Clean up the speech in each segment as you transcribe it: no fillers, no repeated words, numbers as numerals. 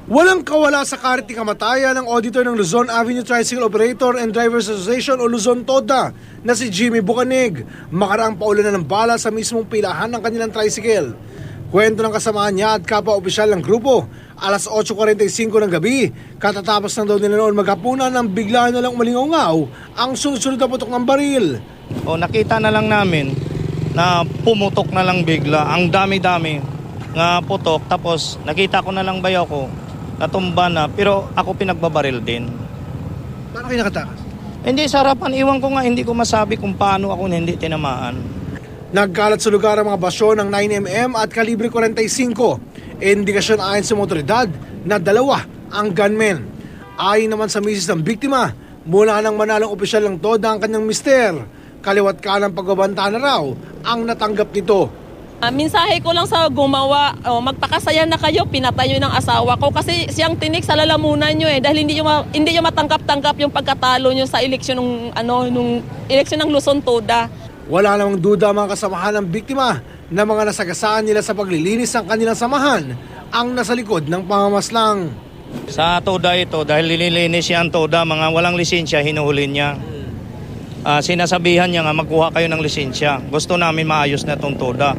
Walang kawala sa kariti kamatayan ng auditor ng Luzon Avenue Tricycle Operator and Drivers Association o Luzon TODA na si Jimmy Bucanig. Makaraang paulan na ng bala sa mismong pilahan ng kanilang tricycle. Kwento ng kasamahan niya at kapwa-opisyal ng grupo, alas 8:45 ng gabi, katatapos na daw nila noon maghapunan nang bigla na lang umalingaw ang sunod-sunod na putok ng baril. Nakita na lang namin na pumutok na lang bigla, ang dami-dami nga putok, tapos nakita ko na lang bayaw ko, natumba na, pero ako pinagbabaril din. Paano kayo nakatakas? Hindi sa harapan, iwan ko nga, hindi ko masabi kung paano ako hindi tinamaan. Nagkalat sa lugar ang mga basyo ng 9mm at kalibre 45. Indikasyon ayon sa otoridad na dalawa ang gunmen. Ayon naman sa misis ng biktima, mula ng manalong opisyal ng TODA ang kanyang mister. Kaliwat kanang pagbabanta na raw ang natanggap nito. Mensahe ko lang sa gumawa, magpakasaya na kayo, pinatay nyo ng asawa ko kasi siyang tinik sa lalamunan nyo dahil hindi nyo matangkap-tangkap yung pagkatalo nyo sa eleksyon nung eleksyon ng Luzon TODA. Wala namang duda mga kasamahan ng biktima na mga nasagasaan nila sa paglilinis ng kanilang samahan ang nasa likod ng pamamaslang. Sa TODA ito, dahil nililinis siya ang TODA, mga walang lisensya, hinuhuli niya. Sinasabihan niya nga magkuha kayo ng lisensya. Gusto namin maayos na itong TODA.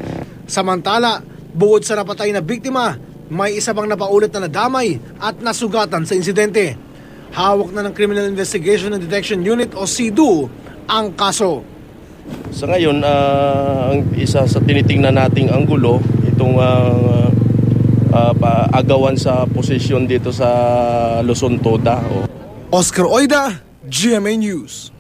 Samantala, bukod sa napatay na biktima, may isa pang napaulat na nadamay at nasugatan sa insidente. Hawak na ng Criminal Investigation and Detection Unit o CIDU ang kaso. Sa ngayon, ang isa sa tinitingnan nating anggulo, itong agawan sa posisyon dito sa Luzon TODA. Oscar Oida, GMA News.